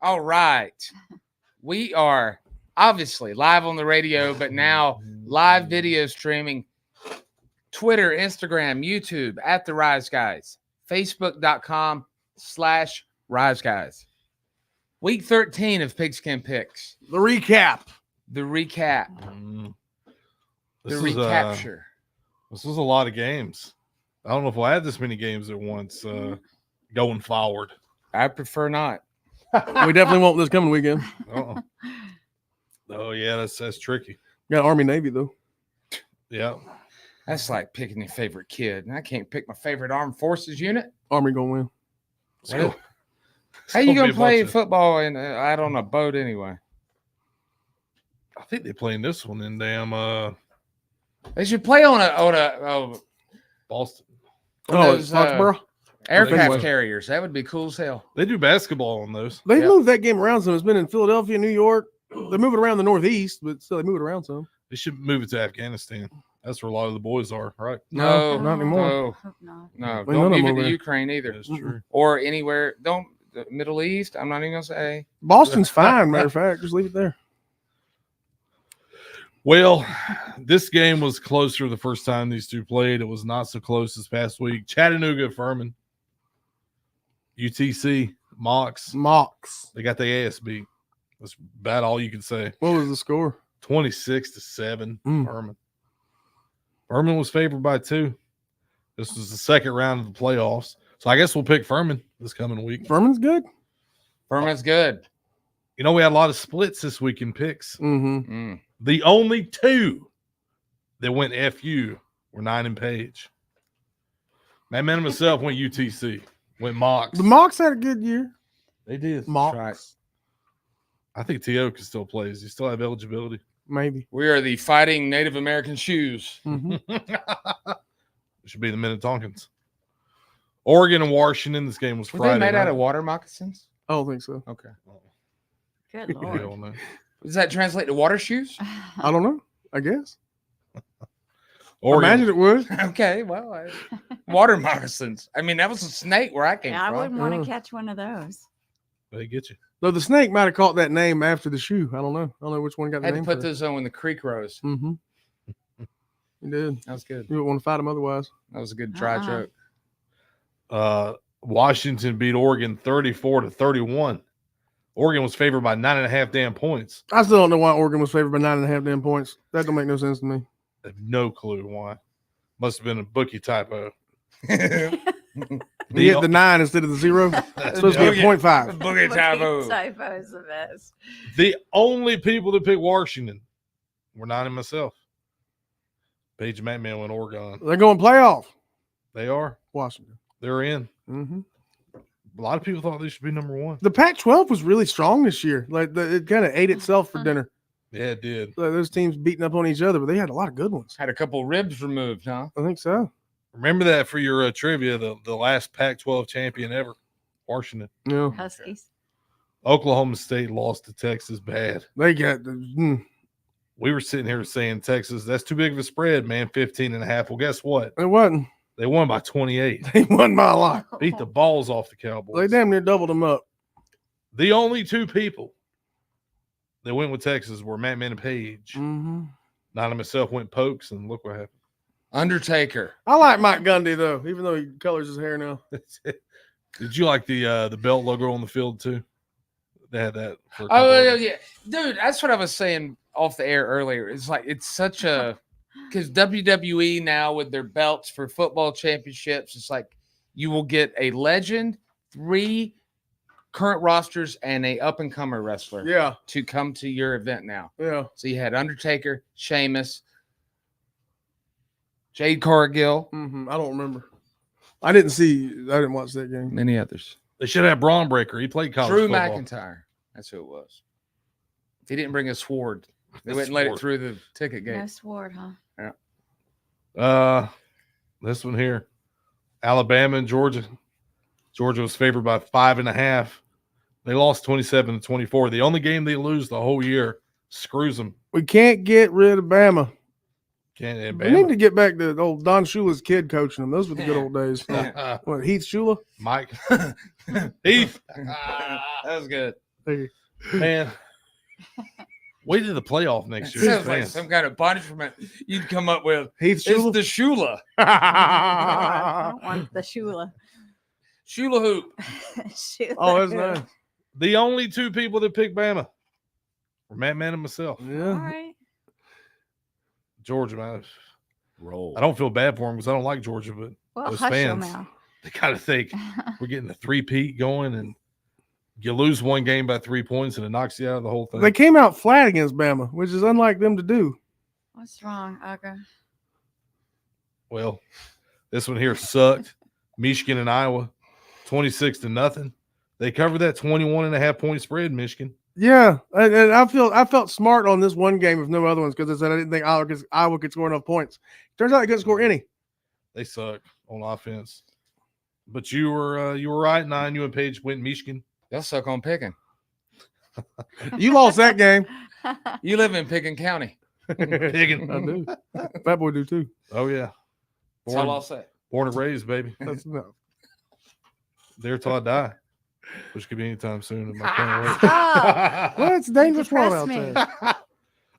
All right. We are obviously live on the radio, but now live video streaming. Twitter, Instagram, YouTube at The Rise Guys. Facebook.com/Rise Guys. Week 13 of Pigskin Picks. The recap. The recap. The recapture. This was a lot of games. I don't know if we'll have this many games at once going forward. I prefer not. We definitely won't this coming weekend. Oh, yeah, that's tricky. Got Army Navy, though. Yeah. That's like picking your favorite kid. And I can't pick my favorite armed forces unit. Army going to win. How you going to play football out on a boat anyway? I think they're playing this one in damn They should play on a Boston. Those, Foxborough? aircraft carriers. That would be cool as hell. They do basketball on those. They moved that game around some. It's been in Philadelphia, New York. They're moving around the Northeast, but still they move it around some. They should move it to Afghanistan. That's where a lot of the boys are, right? No, not anymore. No, Well, don't none of move them it to are. Ukraine either. That's true. Or anywhere. Don't the Middle East. I'm not even gonna say. Boston's fine, matter of fact. Just leave it there. Well, this game was closer the first time these two played. It was not so close this past week. Chattanooga at Furman. UTC, Mox. They got their ass beat. That's about all you can say. What was the score? 26-7, Furman. Furman was favored by 2. This was the second round of the playoffs. So I guess we'll pick Furman this coming week. Furman's good. Furman's good. You know, we had a lot of splits this week in picks. Mm-hmm. The only 2 that went FU were 9 and Page. That man himself went UTC, went Mox. The Mox had a good year. They did. Mox. Right. I think T.O. can still play. Does he still have eligibility? Maybe. We are the Fighting Native American Shoes. Mm-hmm. It should be the Minnetonka's. Oregon and Washington. This game was Were Friday they made night. out of water moccasins? I don't think so. Okay. Good I Lord. don't know. Does that translate to water shoes? I don't know. I guess. Oregon. Imagine it would. Okay, well, water moccasins. I mean, that was a snake where I came I from. wouldn't want Oh. to catch one of those. They get you. Though the snake might have caught that name after the shoe. I don't know. I don't know which one got the Had to name. put those on when the creek rose. Mm-hmm. You did. That was good. You wouldn't want to fight him otherwise. That was a good dry joke. Washington beat Oregon 34-31. Oregon was favored by 9.5 damn points. I still don't know why Oregon was favored by 9.5 damn points. That don't make no sense to me. I have no clue why. Must have been a bookie typo. He hit the 9 instead of the 0. It's supposed to be a 0.5. Boogie typo. Typo's the best. The only people that picked Washington were not in myself. Paige and Mattman went Oregon. They're going playoff. They are. Washington. They're in. Mm-hmm. A lot of people thought they should be number 1. The Pac-12 was really strong this year. Like it kind of ate itself for dinner. Yeah, it did. Like, those teams beating up on each other, but they had a lot of good ones. Had a couple ribs removed, huh? I think so. Remember that for your trivia, the last Pac-12 champion ever, Washington. Yeah, Huskies. Oklahoma State lost to Texas bad. they got. We were sitting here saying Texas, that's too big of a spread, man, 15.5. Well, guess what? It wasn't. They won by 28. They won by a lot. Beat the balls off the They Cowboys. damn near doubled them up. The only 2 people that went with Texas were Matt Man and Page. Mm-hmm. Not myself went Pokes, and look what happened. Undertaker. I like Mike Gundy though, even though he colors his hair now. Did you like the belt logo on the field too? They had that. For a couple Oh, of yeah. Dude, that's what I was saying off the air earlier. It's like, it's such a, because WWE now with their belts for football championships, it's like you will get a legend, 3 current rosters, and a up-and-comer wrestler Yeah, to come to your event now. yeah. So you had Undertaker, Sheamus, Jade Cargill, Mm-hmm. I don't remember. I didn't watch that game. many others. They should have Braun Breaker. He played college Drew football. McIntyre. That's who it was. He didn't bring a sword. They A wouldn't let it sword. through the ticket gate. No sword, huh? This one here, Alabama and Georgia. Georgia was favored by 5.5. They lost 27-24. The only game they lose the whole year. Screws them. We can't get rid of Bama. Can't We need to get back to old Don Shula's kid coaching them. Those were the good old days. What, Heath Shula? Mike. Heath. That was good. Hey. Man. Wait till the playoff next year. Sounds like some kind of punishment you'd come up with. Heath It's Shula? the Shula. I don't want the Shula. Shula hoop. Shula. Oh, that's nice. The only two people that picked Bama were Matt Man and myself. All Yeah. right. Georgia, man. Roll. I don't feel bad for them because I don't like Georgia, but Well, those hush your fans, mouth. they kind of think we're getting a three-peat going, and you lose one game by 3 points, and it knocks you out of the whole thing. They came out flat against Bama, which is unlike them to do. What's wrong, Uga? Well, this one here sucked. Michigan and Iowa, 26-0. They covered that 21.5-point spread, Michigan. Yeah, and I felt smart on this one game with no other ones because I said I didn't think Iowa could score enough points. Turns out they couldn't score any. They suck on offense. But you were right, 9. You and Paige went Michigan. They'll suck on picking. You lost that game. You live in Piggin County. Piggin. I do. Fat boy do too. Oh yeah. That's all I'll say. Born and raised, baby. That's no. There till I die, which could be anytime soon. I can't wait. Oh, Well, it's a dangerous world out Depress me.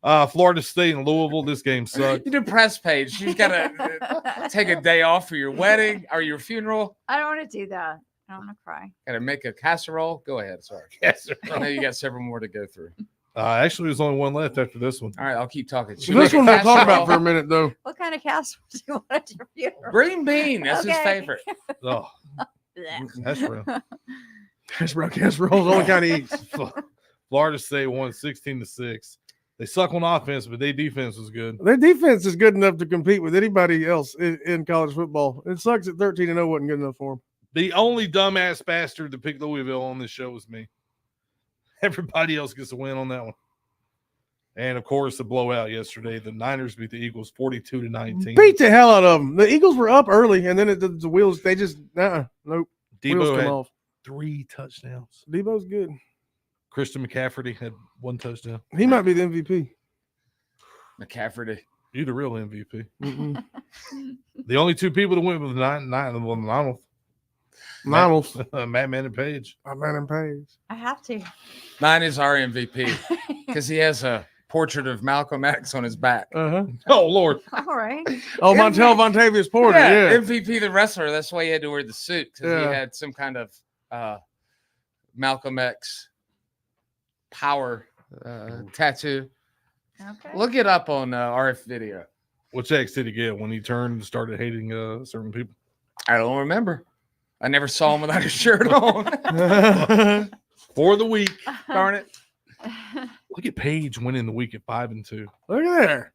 there. Florida State and Louisville. This game sucked. You depressed Paige. She's got to take a day off for your wedding or your funeral. I don't want to do that. I don't want to cry. Got to make a casserole. Go ahead. Sorry. Yes, I know you got several more to go through. actually, there's only one left after this one. All right, I'll keep talking. So this one we'll talk about for a minute though. What kind of casserole do you want at your funeral? Green bean. That's his Okay. favorite. Oh, Blech. that's real. Hash brown casserole's the only kind he eats. Florida State won 16-6. They suck on offense, but their defense was good. Their defense is good enough to compete with anybody else in college football. It sucks that 13-0 wasn't good enough for them. The only dumbass bastard to pick Louisville on this show was me. Everybody else gets a win on that one. And of course, the blowout yesterday. The Niners beat the Eagles 42-19. Beat the hell out of them. The Eagles were up early, and then the wheels, they just, nope. Wheels Debo come had off. 3 touchdowns. Debo's good. Christian McCaffrey had 1 touchdown. He might be the MVP. McCafferty. You the real MVP. Mm-mm. The only 2 people that went with the ninth. Niners. Matt Man and Page. My man and Page. I have to. Mine is our MVP because he has a portrait of Malcolm X on his back. Uh-huh. Oh, Lord. All right. Oh, Montel Vontavious Porter. Yeah. MVP the wrestler. That's why he had to wear the suit because he Yeah. had some kind of Malcolm X power tattoo. Okay. Look it up on RF video. What X did he get when he turned and started hating certain people? I don't remember. I never saw him without a shirt on. For the week. Darn it. Look at Paige winning the week at 5-2. Look at there.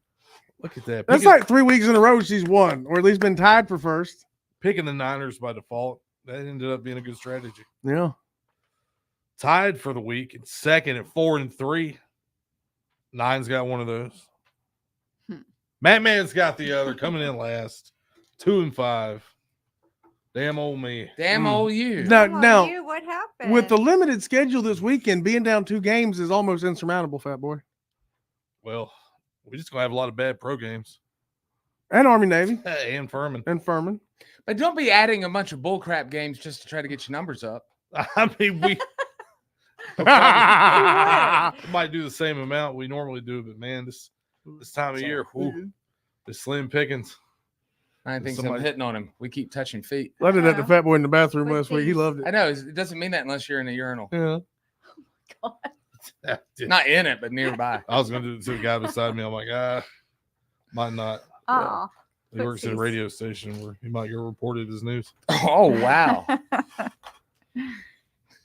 Look at that. That's like 3 weeks in a row she's won, or at least been tied for first. Picking the Niners by default. That ended up being a good strategy. Yeah. Tied for the week and second at 4-3. Nine's got one of those. Matt Man's got the other, coming in last. 2-5. Damn old me. Damn old you. Now, Come on, now you, what happened? with the limited schedule this weekend, being down 2 games is almost insurmountable, fat boy. Well, we just gonna have a lot of bad pro games. And Army Navy And Furman. and Furman. But don't be adding a bunch of bullcrap games just to try to get your numbers up. I mean, we might do the same amount we normally do, but man, this time of year, whew, the slim pickings. I think Somebody- I'm hitting on him. We keep touching feet. I did that to Fat Boy in the bathroom With last week. He these. loved I it. know it doesn't mean that unless you're in a urinal. Yeah. Not in it, but nearby. I was gonna do it to the guy beside me. I'm like, might not. Oh. He works at a Oopsies. radio station where he might get reported as news. Oh wow.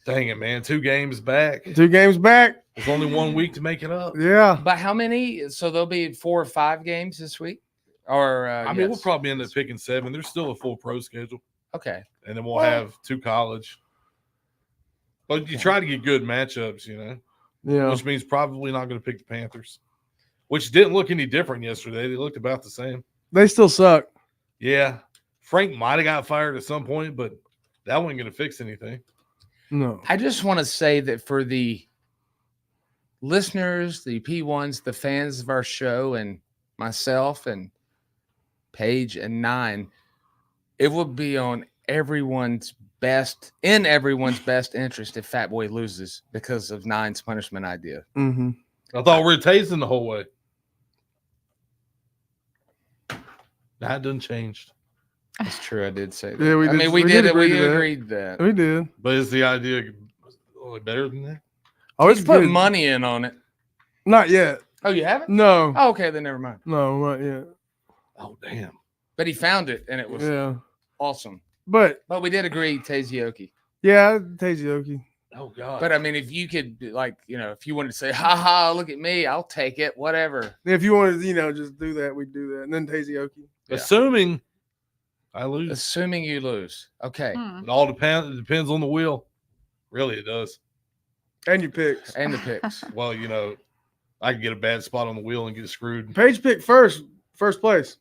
Dang it, man! 2 games back. 2 games back. There's only 1 week to make it up. Yeah. But how many? So there'll be 4 or 5 games this week? Or I mean, we'll yes. probably end up picking 7. There's still a full pro schedule, Okay. and then we'll have 2 college. But you try to get good matchups, Yeah. which means probably not going to pick the Panthers, which didn't look any different yesterday. They looked about the same. They still suck. Yeah, Frank might have got fired at some point, but that wasn't going to fix anything. No. I just want to say that for the listeners, the P1s, the fans of our show, and myself and Paige, and 9, it would be in everyone's best interest if Fat Boy loses because of 9's punishment idea. Mm-hmm. I thought we were tasting the whole way. That done changed. That's true. I did say that. Yeah, we I did- mean, we we did did it. We agree to that. agreed that. We did. But is the idea only better than that? Oh, Let's it's put good. money in on it. Not yet. Oh, you haven't? No. Oh, okay, then never mind. No, not yet. Oh, damn. But he found it, and it was Yeah. awesome. But But we did agree Taizioki. yeah, Taizioki. Oh, God. But I mean, if you could, like, if you wanted to say, "Ha ha, look at me," I'll take it. Whatever. If you wanted, just do that, we'd do that. And then Taizioki. Yeah. Assuming I lose. Assuming you lose, okay, Hmm. It all depends. It depends on the wheel. Really, it does. And your picks. and the picks. Well, I can get a bad spot on the wheel and get screwed. Paige picked first place.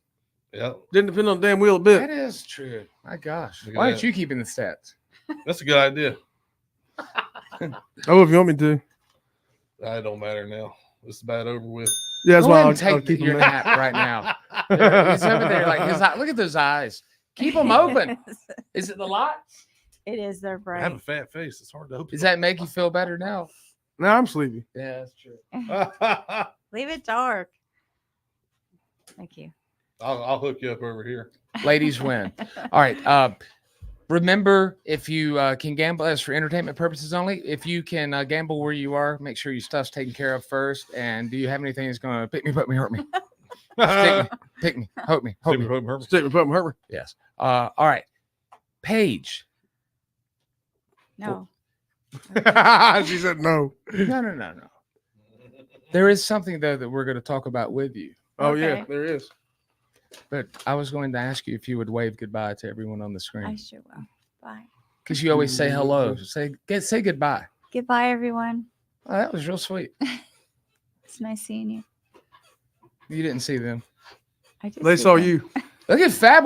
Yeah, Didn't depend on the damn wheel a That bit. is true. My gosh, Look at why aren't that. you keeping the stats? that's a good idea. Oh, if you want me to. That don't matter now. It's about over with. Yeah, that's Go why ahead I'll and take keep them your there. hat right now. He's over there, like his eye. Look at those eyes. Keep them open. Is it the lights? It is. They're I have a bright. fat face. It's hard to open. Does that make you feel better now? Now I'm sleepy. Yeah, that's true. Leave it dark. Thank you. I'll hook you up over here. Ladies win. All right. Remember, if you can gamble as for entertainment purposes only, if you can gamble where you are, make sure your stuff's taken care of first. And do you have anything that's going to pick me, put me, hurt me? Pick me, hope me, hope me. Stick with Pump Herbert. Yes. All right. Paige. No. She said no. No. There is something, though, that we're going to talk about with you. Oh yeah, Okay. there is. But I was going to ask you if you would wave goodbye to everyone on the I screen. sure will. Bye. Because you always say hello. Say goodbye. Goodbye, everyone. Oh, that was real sweet. It's nice seeing you. You didn't see them. I did They see saw them. you. Look at Fab